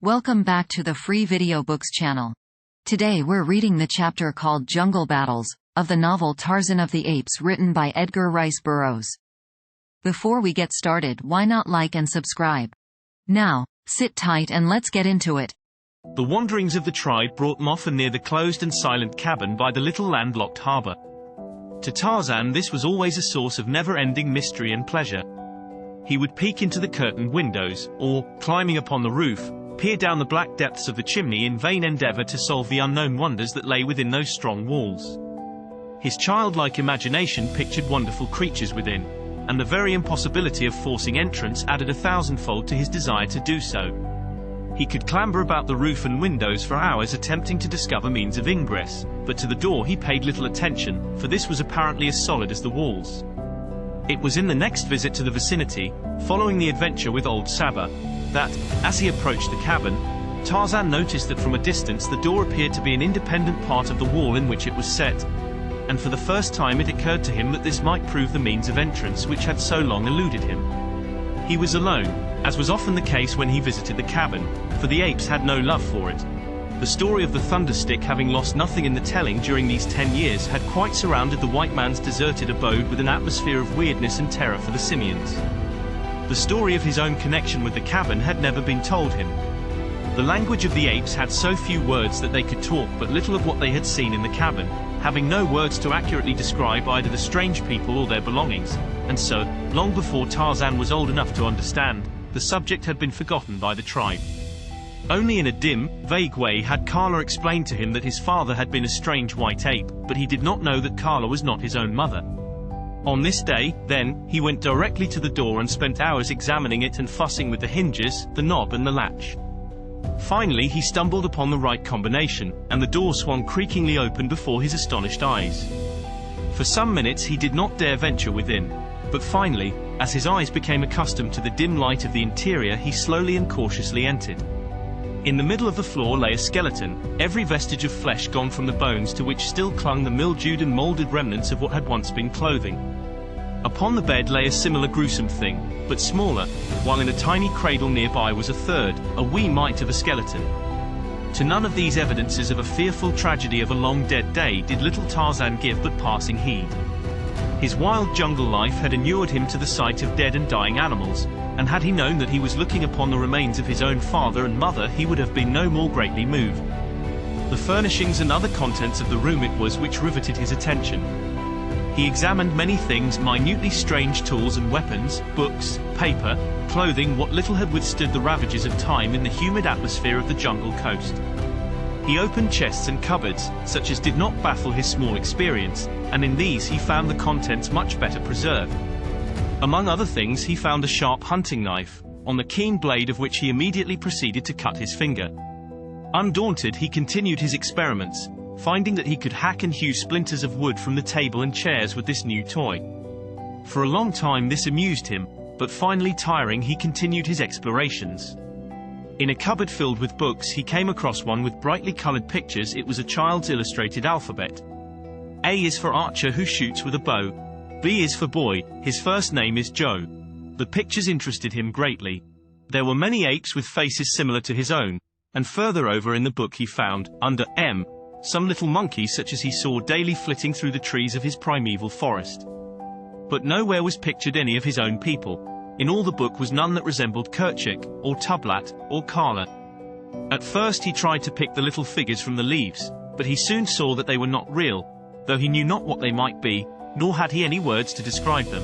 Welcome back to the Free Video Books channel. Today we're reading the chapter called Jungle Battles, of the novel Tarzan of the Apes written by Edgar Rice Burroughs. Before we get started, why not like and subscribe? Now, sit tight and let's get into it. The wanderings of the tribe brought Mofa near the closed and silent cabin by the little landlocked harbor. To Tarzan this was always a source of never-ending mystery and pleasure. He would peek into the curtained windows, or, climbing upon the roof, peer down the black depths of the chimney in vain endeavor to solve the unknown wonders that lay within those strong walls. His childlike imagination pictured wonderful creatures within, and the very impossibility of forcing entrance added 1,000-fold to his desire to do so. He could clamber about the roof and windows for hours attempting to discover means of ingress, but to the door he paid little attention, for this was apparently as solid as the walls. It was in the next visit to the vicinity, following the adventure with old Saba, that, as he approached the cabin, Tarzan noticed that from a distance the door appeared to be an independent part of the wall in which it was set, and for the first time it occurred to him that this might prove the means of entrance which had so long eluded him. He was alone, as was often the case when he visited the cabin, for the apes had no love for it. The story of the Thunderstick having lost nothing in the telling during these 10 years had quite surrounded the white man's deserted abode with an atmosphere of weirdness and terror for the simians. The story of his own connection with the cabin had never been told him. The language of the apes had so few words that they could talk but little of what they had seen in the cabin, having no words to accurately describe either the strange people or their belongings, and so, long before Tarzan was old enough to understand, the subject had been forgotten by the tribe. Only in a dim, vague way had Kala explained to him that his father had been a strange white ape, but he did not know that Kala was not his own mother. On this day, then, he went directly to the door and spent hours examining it and fussing with the hinges, the knob and the latch. Finally he stumbled upon the right combination, and the door swung creakingly open before his astonished eyes. For some minutes he did not dare venture within, but finally, as his eyes became accustomed to the dim light of the interior, he slowly and cautiously entered. In the middle of the floor lay a skeleton, every vestige of flesh gone from the bones to which still clung the mildewed and molded remnants of what had once been clothing. Upon the bed lay a similar gruesome thing, but smaller, while in a tiny cradle nearby was a third, a wee mite of a skeleton. To none of these evidences of a fearful tragedy of a long-dead day did little Tarzan give but passing heed. His wild jungle life had inured him to the sight of dead and dying animals, and had he known that he was looking upon the remains of his own father and mother he would have been no more greatly moved. The furnishings and other contents of the room it was which riveted his attention. He examined many things, minutely strange tools and weapons, books, paper, clothing, what little had withstood the ravages of time in the humid atmosphere of the jungle coast. He opened chests and cupboards, such as did not baffle his small experience, and in these he found the contents much better preserved. Among other things he found a sharp hunting knife, on the keen blade of which he immediately proceeded to cut his finger. Undaunted he continued his experiments, finding that he could hack and hew splinters of wood from the table and chairs with this new toy. For a long time this amused him, but finally tiring he continued his explorations. In a cupboard filled with books he came across one with brightly colored pictures. It was a child's illustrated alphabet. A is for archer who shoots with a bow. B is for boy, his first name is Joe. The pictures interested him greatly. There were many apes with faces similar to his own, and further over in the book he found, under M, some little monkeys such as he saw daily flitting through the trees of his primeval forest. But nowhere was pictured any of his own people. In all the book was none that resembled Kerchak, or Tublat, or Kala. At first he tried to pick the little figures from the leaves, but he soon saw that they were not real, though he knew not what they might be, nor had he any words to describe them.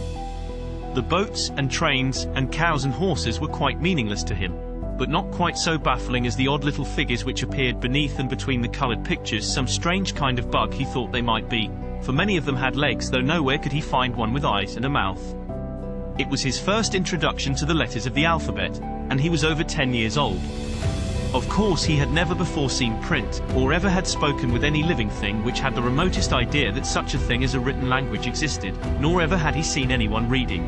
The boats, and trains, and cows and horses were quite meaningless to him, but not quite so baffling as the odd little figures which appeared beneath and between the colored pictures. Some strange kind of bug he thought they might be, for many of them had legs, though nowhere could he find one with eyes and a mouth. It was his first introduction to the letters of the alphabet, and he was over 10 years old. Of course he had never before seen print, or ever had spoken with any living thing which had the remotest idea that such a thing as a written language existed, nor ever had he seen anyone reading.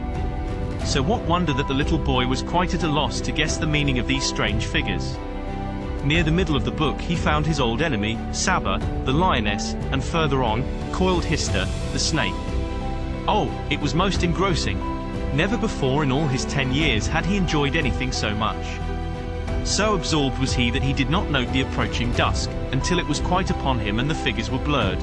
So what wonder that the little boy was quite at a loss to guess the meaning of these strange figures. Near the middle of the book he found his old enemy, Saba, the lioness, and further on, coiled Hister, the snake. Oh, it was most engrossing. Never before in all his 10 years had he enjoyed anything so much. So absorbed was he that he did not note the approaching dusk, until it was quite upon him and the figures were blurred.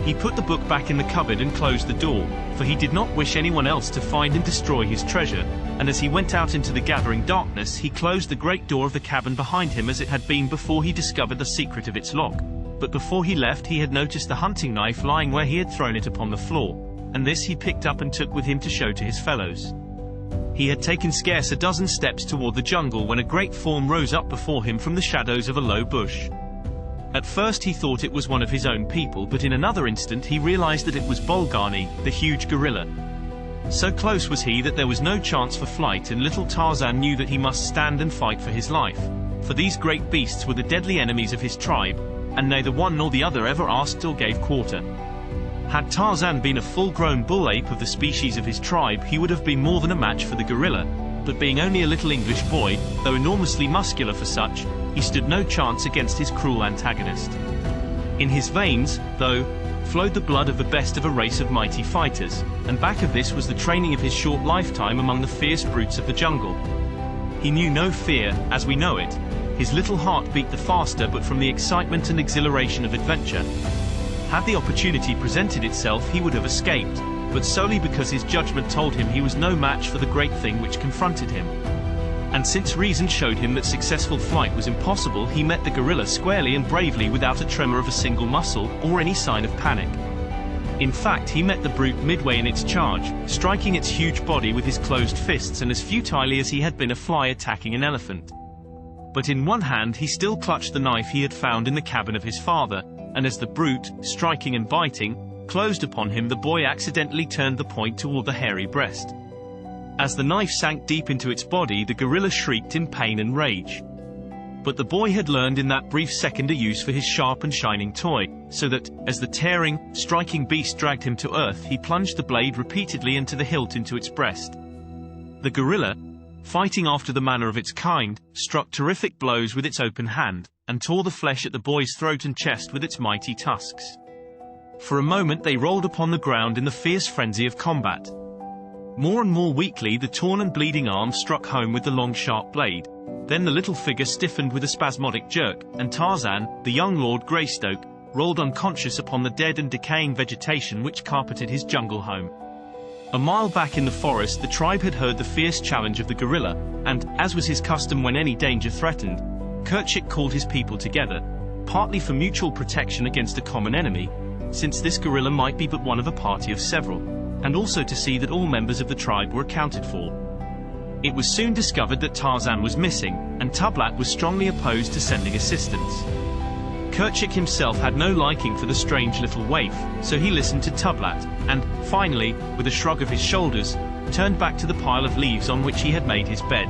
He put the book back in the cupboard and closed the door, for he did not wish anyone else to find and destroy his treasure, and as he went out into the gathering darkness he closed the great door of the cabin behind him as it had been before he discovered the secret of its lock. But before he left he had noticed the hunting knife lying where he had thrown it upon the floor, and this he picked up and took with him to show to his fellows. He had taken scarce a dozen steps toward the jungle when a great form rose up before him from the shadows of a low bush. At first he thought it was one of his own people, but in another instant he realized that it was Bolgani, the huge gorilla. So close was he that there was no chance for flight, and little Tarzan knew that he must stand and fight for his life, for these great beasts were the deadly enemies of his tribe, and neither one nor the other ever asked or gave quarter. Had Tarzan been a full-grown bull ape of the species of his tribe, he would have been more than a match for the gorilla, but being only a little English boy, though enormously muscular for such, he stood no chance against his cruel antagonist. In his veins, though, flowed the blood of the best of a race of mighty fighters, and back of this was the training of his short lifetime among the fierce brutes of the jungle. He knew no fear, as we know it. His little heart beat the faster but from the excitement and exhilaration of adventure. Had the opportunity presented itself he would have escaped, but solely because his judgment told him he was no match for the great thing which confronted him. And since reason showed him that successful flight was impossible, he met the gorilla squarely and bravely without a tremor of a single muscle, or any sign of panic. In fact, he met the brute midway in its charge, striking its huge body with his closed fists and as futilely as he had been a fly attacking an elephant. But in one hand he still clutched the knife he had found in the cabin of his father, and as the brute, striking and biting, closed upon him, the boy accidentally turned the point toward the hairy breast. As the knife sank deep into its body, the gorilla shrieked in pain and rage. But the boy had learned in that brief second a use for his sharp and shining toy, so that, as the tearing, striking beast dragged him to earth, he plunged the blade repeatedly into the hilt into its breast. The gorilla, fighting after the manner of its kind, struck terrific blows with its open hand, and tore the flesh at the boy's throat and chest with its mighty tusks. For a moment they rolled upon the ground in the fierce frenzy of combat. More and more weakly the torn and bleeding arm struck home with the long sharp blade. Then the little figure stiffened with a spasmodic jerk, and Tarzan, the young Lord Greystoke, rolled unconscious upon the dead and decaying vegetation which carpeted his jungle home. A mile back in the forest the tribe had heard the fierce challenge of the gorilla, and, as was his custom when any danger threatened, Kerchak called his people together, partly for mutual protection against a common enemy, since this gorilla might be but one of a party of several, and also to see that all members of the tribe were accounted for. It was soon discovered that Tarzan was missing, and Tublat was strongly opposed to sending assistance. Kerchak himself had no liking for the strange little waif, so he listened to Tublat, and, finally, with a shrug of his shoulders, turned back to the pile of leaves on which he had made his bed.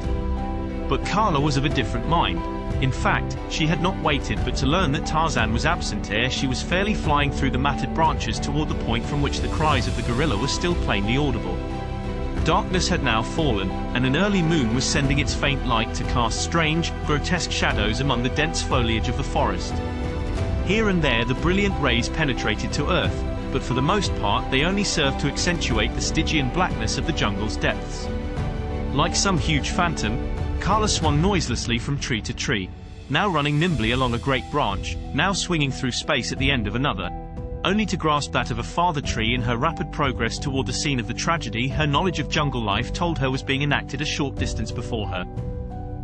But Kala was of a different mind. In fact, she had not waited but to learn that Tarzan was absent ere she was fairly flying through the matted branches toward the point from which the cries of the gorilla were still plainly audible. Darkness had now fallen, and an early moon was sending its faint light to cast strange, grotesque shadows among the dense foliage of the forest. Here and there the brilliant rays penetrated to earth, but for the most part they only served to accentuate the Stygian blackness of the jungle's depths. Like some huge phantom, Kala swung noiselessly from tree to tree, now running nimbly along a great branch, now swinging through space at the end of another, only to grasp that of a farther tree in her rapid progress toward the scene of the tragedy her knowledge of jungle life told her was being enacted a short distance before her.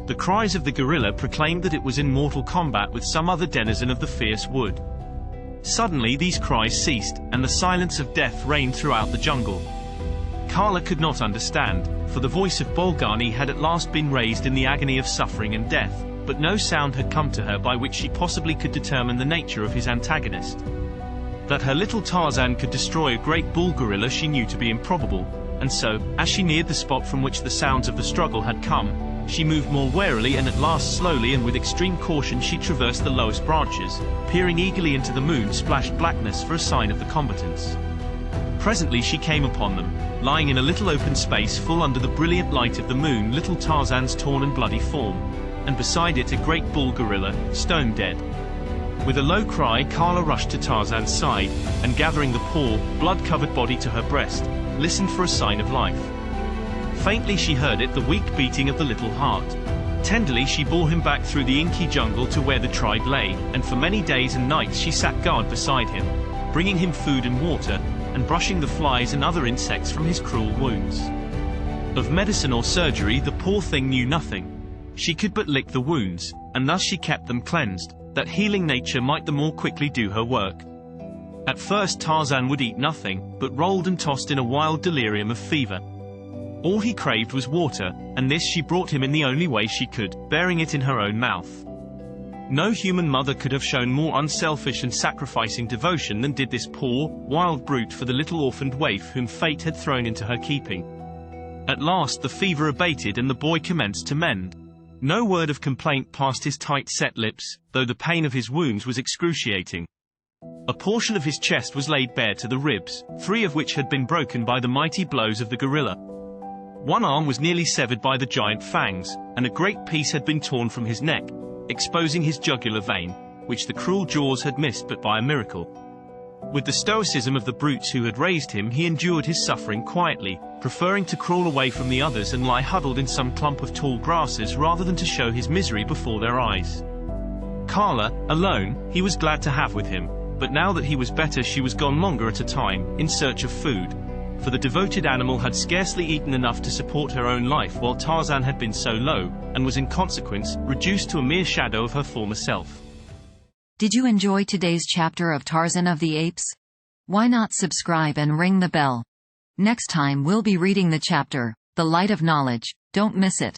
The cries of the gorilla proclaimed that it was in mortal combat with some other denizen of the fierce wood. Suddenly these cries ceased, and the silence of death reigned throughout the jungle. Kala could not understand, for the voice of Bolgani had at last been raised in the agony of suffering and death, but no sound had come to her by which she possibly could determine the nature of his antagonist. That her little Tarzan could destroy a great bull gorilla she knew to be improbable, and so, as she neared the spot from which the sounds of the struggle had come, she moved more warily and at last slowly and with extreme caution she traversed the lowest branches, peering eagerly into the moon-splashed blackness for a sign of the combatants. Presently she came upon them, lying in a little open space full under the brilliant light of the moon, little Tarzan's torn and bloody form, and beside it a great bull gorilla, stone dead. With a low cry Kala rushed to Tarzan's side, and gathering the poor, blood-covered body to her breast, listened for a sign of life. Faintly she heard it, the weak beating of the little heart. Tenderly she bore him back through the inky jungle to where the tribe lay, and for many days and nights she sat guard beside him, bringing him food and water, and brushing the flies and other insects from his cruel wounds. Of medicine or surgery the poor thing knew nothing. She could but lick the wounds, and thus she kept them cleansed, that healing nature might the more quickly do her work. At first Tarzan would eat nothing, but rolled and tossed in a wild delirium of fever. All he craved was water, and this she brought him in the only way she could, bearing it in her own mouth. No human mother could have shown more unselfish and sacrificing devotion than did this poor, wild brute for the little orphaned waif whom fate had thrown into her keeping. At last the fever abated and the boy commenced to mend. No word of complaint passed his tight-set lips, though the pain of his wounds was excruciating. A portion of his chest was laid bare to the ribs, 3 of which had been broken by the mighty blows of the gorilla. One arm was nearly severed by the giant fangs, and a great piece had been torn from his neck, exposing his jugular vein, which the cruel jaws had missed but by a miracle. With the stoicism of the brutes who had raised him, he endured his suffering quietly, preferring to crawl away from the others and lie huddled in some clump of tall grasses rather than to show his misery before their eyes. Carla, alone, he was glad to have with him, but now that he was better she was gone longer at a time, in search of food, for the devoted animal had scarcely eaten enough to support her own life while Tarzan had been so low, and was in consequence, reduced to a mere shadow of her former self. Did you enjoy today's chapter of Tarzan of the Apes? Why not subscribe and ring the bell? Next time we'll be reading the chapter, The Light of Knowledge. Don't miss it.